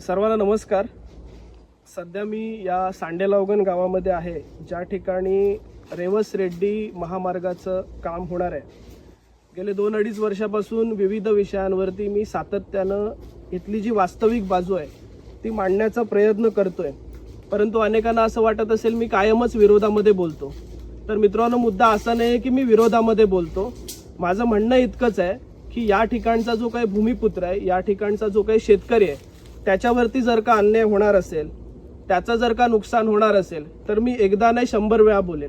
सर्वांना नमस्कार। सध्या मी या सांडेलावगण गावामध्ये आहे, ज्या ठिकाणी रेवस रेड्डी महामार्गाचं काम होणार आहे। गेले 2-2.5 वर्षापासून विविध विषयांवरती मी सातत्यानं इथली जी वास्तविक बाजू आहे ती मांडण्याचा प्रयत्न करतोय, परंतु अनेकांना असं वाटत असेल मी कायमच विरोधामध्ये बोलतो। तर मित्रांनो, मुद्दा असा नाही की मी विरोधामध्ये बोलतो। माझं म्हणणं इतकंच आहे की या ठिकाणचा जो काही भूमिपुत्र आहे, या ठिकाणचा जो काही शेतकरी आहे, त्याच्यावरती जर का अन्याय होणार असेल, त्याचं जर का नुकसान होणार असेल, तर मी एकदा नाही 100 वेळा बोलेल।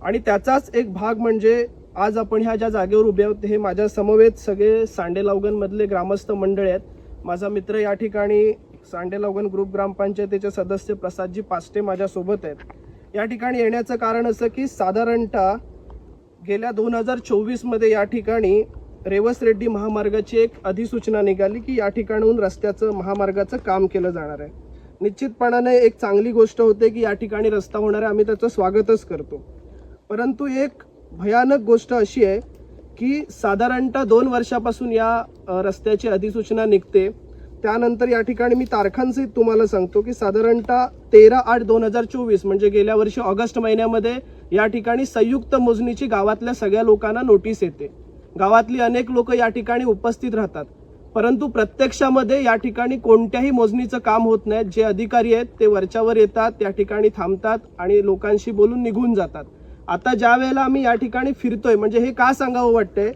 आणि त्याचाच एक भाग म्हणजे आज आपण ह्या ज्या जागेवर उभे आहोत हे माझ्या समवेत सगळे सांडेलावगण मधले ग्रामस्थ मंडळी आहेत। माझा मित्र या ठिकाणी सांडेलावगण ग्रुप ग्रामपंचायतीचे सदस्य प्रसादजी पास्टे माझ्यासोबत आहेत। या ठिकाणी येण्याचं कारण असं की साधारणतः गेल्या 2024 मध्ये या ठिकाणी रेवस रेड्डी महामार्गाची एक अधिसूचना निघाली की या ठिकाणाहून रस्त्याचं महामार्गाचं काम केलं जाणार आहे। निश्चितपणाने एक चांगली गोष्ट होते की या ठिकाणी रस्ता होणार आहे, आम्ही त्याचं स्वागतच करतो। परंतु एक भयानक गोष्ट अशी आहे की साधारणतः 2 वर्षापासून या रस्त्याची अधिसूचना निघते। त्यानंतर या ठिकाणी मी तारखांसहित तुम्हाला सांगतो की साधारणतः 13/8/2024 म्हणजे गेल्या वर्षी ऑगस्ट महिन्यामध्ये या ठिकाणी संयुक्त मोजणीची गावातल्या सगळ्या लोकांना नोटीस येते। गावातली अनेक लोक या ठिकाणी उपस्थित राहतात, परंतु प्रत्यक्षामध्ये या ठिकाणी कोणत्याही मोजणीचं काम होत नाही। जे अधिकारी आहेत ते वरच्यावर येतात, त्या ठिकाणी थांबतात आणि लोकांशी बोलून निघून जातात। आता ज्या वेळेला आम्ही या ठिकाणी फिरतोय, म्हणजे हे का सांगावं वाटतंय,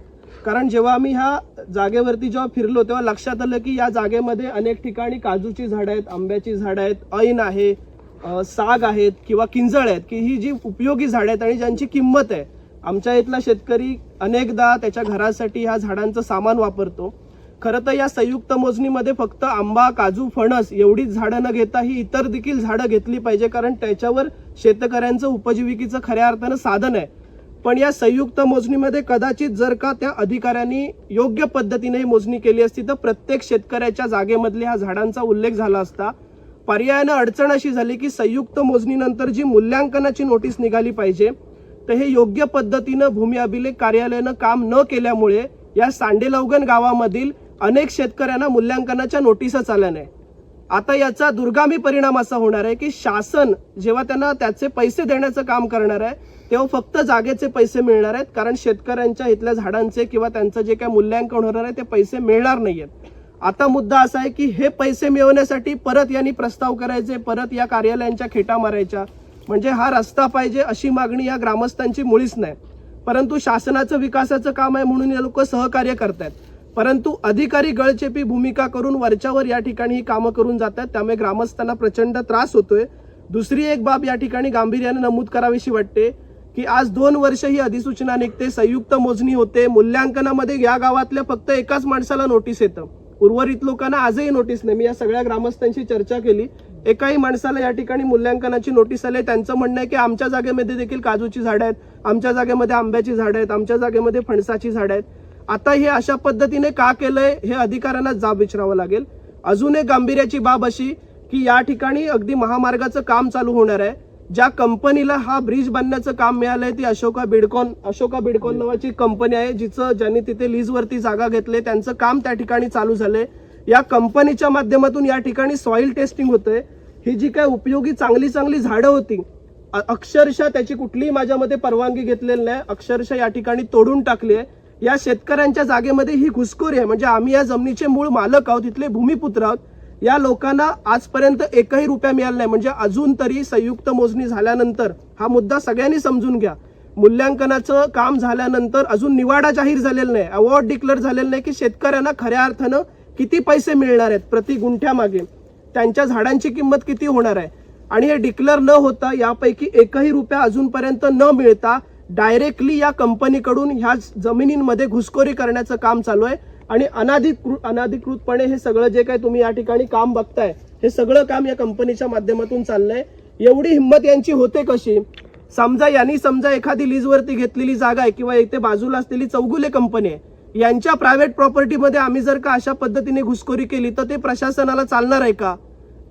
कारण जेव्हा आम्ही ह्या जागेवरती जेव्हा फिरलो तेव्हा लक्षात आलं की या जागेमध्ये अनेक ठिकाणी काजूची झाडं आहेत, आंब्याची झाडं आहेत, ऐन आहे, साग आहेत किंवा किंजळ आहेत की ही जी उपयोगी झाडं आहेत आणि ज्यांची किंमत आहे। आमच्या इथला शेतकरी अनेकदा त्याच्या घरासाठी ह्या झाडांचं सामान वापरतो। खरं तर या संयुक्त मोजणीमध्ये फक्त आंबा, काजू, फणस एवढीच झाडं न घेता ही इतर देखील झाडं घेतली पाहिजे, कारण त्याच्यावर शेतकऱ्यांचं उपजीविकेचं खऱ्या अर्थानं साधन आहे। पण या संयुक्त मोजणीमध्ये कदाचित जर का त्या अधिकाऱ्यांनी योग्य पद्धतीने ही मोजणी केली असती तर प्रत्येक शेतकऱ्याच्या जागेमधल्या ह्या झाडांचा उल्लेख झाला असता। पर्यायानं अडचण अशी झाली की संयुक्त मोजणीनंतर जी मूल्यांकनाची नोटीस निघाली पाहिजे तर हे योग्य पद्धतीनं भूमी अभिलेख कार्यालयानं काम न केल्यामुळे या सांडेलावगण गावामधील अनेक शेतकऱ्यांना मूल्यांकनाच्या नोटीसच आल्या नाही। आता याचा दुर्गामी परिणाम असा होणार आहे की शासन जेव्हा त्यांना त्याचे पैसे देण्याचं काम करणार आहे तेव्हा फक्त जागेचे पैसे मिळणार आहेत, कारण शेतकऱ्यांच्या इथल्या झाडांचे किंवा त्यांचं जे काही मूल्यांकन होणार आहे ते पैसे मिळणार नाहीयेत। आता मुद्दा असा आहे की हे पैसे मिळवण्यासाठी परत यांनी प्रस्ताव करायचे, परत या कार्यालयांच्या खेटा मारायच्या, म्हणजे हा रस्ता पाहिजे अशी मागणी या ग्रामस्थांची मुळीच नाही। परंतु शासनाचं विकासाचं काम आहे म्हणून हे लोक सहकार्य करतात, परंतु अधिकारी गळचेपी भूमिका करून वरच्यावर या ठिकाणी ही कामं करून जातात, त्यामुळे ग्रामस्थांना प्रचंड त्रास होतोय। दुसरी एक बाब या ठिकाणी गांभीर्याने नमूद करावीशी वाटते की आज 2 वर्ष ही अधिसूचना निघते, संयुक्त मोजणी होते, मूल्यांकनामध्ये या गावातल्या फक्त एकाच माणसाला नोटीस येतं, उर्वरित लोकांना आजही नोटीस नाही। मी या सगळ्या ग्रामस्थांशी चर्चा केली, एकाही माणसाला या ठिकाणी मूल्यांकनाची नोटीस आली। त्यांचं म्हणणं आहे की आमच्या जागेमध्ये देखील काजूची झाडं आहेत, आमच्या जागेमध्ये आंब्याची झाडं आहेत, आमच्या जागेमध्ये फणसाची झाडं आहेत। आता हे अशा पद्धतीने का केलंय हे अधिकाऱ्यांना जाब विचारावं लागेल। अजून एक गांभीर्याची बाब अशी की या ठिकाणी अगदी महामार्गाचं काम चालू होणार आहे। ज्या कंपनीला हा ब्रिज बांधण्याचं काम मिळालंय ती अशोका बिडकॉन नावाची कंपनी आहे, ज्यांनी तिथे लीजवरती जागा घेतली, त्यांचं काम त्या ठिकाणी चालू झालंय। या कंपनीच्या माध्यमातून या ठिकाणी सॉइल टेस्टिंग होतंय। ही जी काय उपयोगी चांगली झाडं होती, अक्षरशः त्याची कुठलीही माझ्या मते परवानगी घेतलेली नाही, अक्षरशः या ठिकाणी तोडून टाकली आहे। या शेतकऱ्यांच्या जागेमध्ये ही घुसखोरी आहे, म्हणजे आम्ही या जमिनीचे मूळ मालक आहोत, इथले भूमिपुत्र आहोत। या लोकांना आजपर्यंत एकही रुपया मिळाला नाही, म्हणजे अजून तरी संयुक्त मोजणी झाल्यानंतर हा मुद्दा सगळ्यांनी समजून घ्या, मूल्यांकनाचं काम झाल्यानंतर अजून निवाडा जाहीर झालेला नाही, अवॉर्ड डिक्लेअर झालेला नाही की शेतकऱ्यांना खऱ्या अर्थानं किती पैसे मिळणार आहेत प्रति गुंठ्यामागे, त्यांच्या झाडांची किंमत किती होणार आहे। आणि हे डिक्लेअर न होता यापैकी एकही रुपया अजूनपर्यंत न मिळता डायरेक्टली या कंपनीकडून ह्या जमिनींमध्ये घुसखोरी करण्याचं काम चालू आहे। आणि अनाधिकृतपणे हे सगळं जे काही तुम्ही या ठिकाणी काम बघताय हे सगळं काम या कंपनीच्या माध्यमातून चाललंय। एवढी हिंमत यांची होते कशी? समजा एखादी लीजवरती घेतलेली जागा आहे किंवा इथे बाजूला असलेली चौगुले कंपनी आहे, यांच्या प्रायव्हेट प्रॉपर्टीमध्ये आम्ही जर का अशा पद्धतीने घुसखोरी केली तर ते प्रशासनाला चालणार आहे का?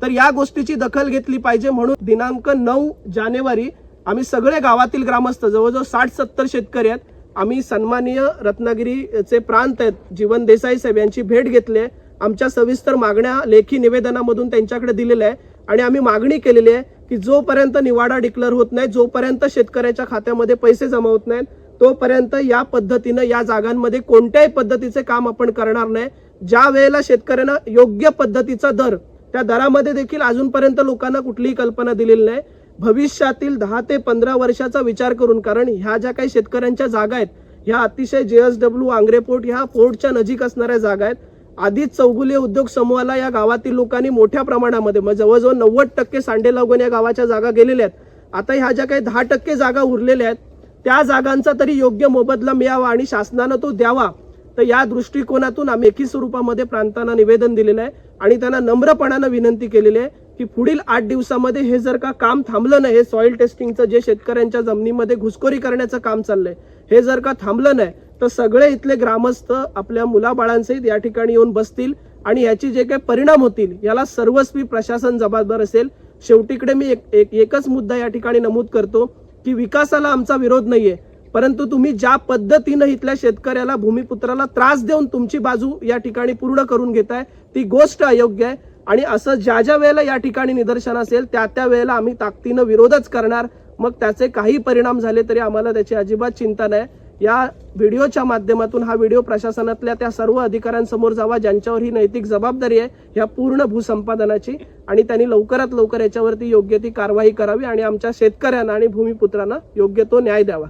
तर या गोष्टीची दखल घेतली पाहिजे। म्हणून दिनांक 9 जानेवारी आम्ही सगळे गावातील ग्रामस्थ जवळजवळ 60-70 शेतकरी आहेत, आम्ही सन्माननीय रत्नागिरीचे प्रांत आहेत जीवन देसाई साहेब यांची भेट घेतली आमच्या सविस्तर मागण्या लेखी निवेदनामधून त्यांच्याकडे दिलेल्या आहे आणि आम्ही मागणी केलेली आहे की जोपर्यंत निवाडा डिक्लेअर होत नाही, जोपर्यंत शेतकऱ्याच्या खात्यामध्ये पैसे जमा होत नाहीत, तोपर्यंत या पद्धतीनं या जागांमध्ये कोणत्याही पद्धतीचे काम आपण करणार नाही. ज्या वेळेला शेतकऱ्यांना योग्य पद्धतीचा दर, त्या दरामध्ये देखील अजूनपर्यंत लोकांना कुठलीही कल्पना दिलेली नाही. भविष्यातील 10 ते 15 वर्षाचा विचार करून, कारण ह्या ज्या काही शेतकऱ्यांच्या जागा आहेत ह्या अतिशय JSW आंग्रे पोर्ट ह्या पोर्टच्या नजीक असणाऱ्या जागा आहेत. आधीच चौगुले उद्योग समूहाला या गावातील लोकांनी मोठ्या प्रमाणामध्ये जवळजवळ 90% सांडे लागून या गावाच्या जागा गेलेल्या आहेत. आता ह्या ज्या काही 10% जागा उरलेल्या आहेत त्या जागांचा तरी योग्य मोबदला मिळावा आणि शासनानं तो द्यावा. तर या दृष्टिकोनातून आम्ही लेखी स्वरूपामध्ये प्रांतांना निवेदन दिलेलं आहे आणि त्यांना नम्रपणानं विनंती केलेली आहे की पुढील 8 दिवसामध्ये हे जर का काम थांबलं नाही, हे सॉइल टेस्टिंगचं जे शेतकऱ्यांच्या जमिनीमध्ये घुसखोरी करण्याचं काम चाललंय हे जर का थांबलं नाही तर सगळे इथले ग्रामस्थ आपल्या मुलाबाळांसहित या ठिकाणी येऊन बसतील आणि याची जे काही परिणाम होतील याला सर्वस्वी प्रशासन जबाबदार असेल. शेवटीकडे मी एकच मुद्दा या ठिकाणी नमूद करतो की विकासाला आमचा विरोध नाहीये, परंतु तुम्ही ज्या पद्धतीनं इथल्या शेतकऱ्याला, भूमिपुत्राला त्रास देऊन तुमची बाजू या ठिकाणी पूर्ण करून घेताय ती गोष्ट अयोग्य आहे. आणि असं ज्या ज्या वेळेला या ठिकाणी निदर्शन असेल त्या वेळेला आम्ही ताकदीनं विरोधच करणार. मग त्याचे काही परिणाम झाले तरी आम्हाला त्याची अजिबात चिंता नाही. या व्हिडिओच्या माध्यमातून हा व्हिडिओ प्रशासनातल्या त्या सर्व अधिकाऱ्यांसमोर जावा ज्यांच्यावर ही नैतिक जबाबदारी आहे ह्या पूर्ण भूसंपादनाची, आणि त्यांनी लवकरात लवकर याच्यावरती योग्य ती कारवाई करावी आणि आमच्या शेतकऱ्यांना आणि भूमिपुत्रांना योग्य तो न्याय द्यावा.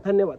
धन्यवाद.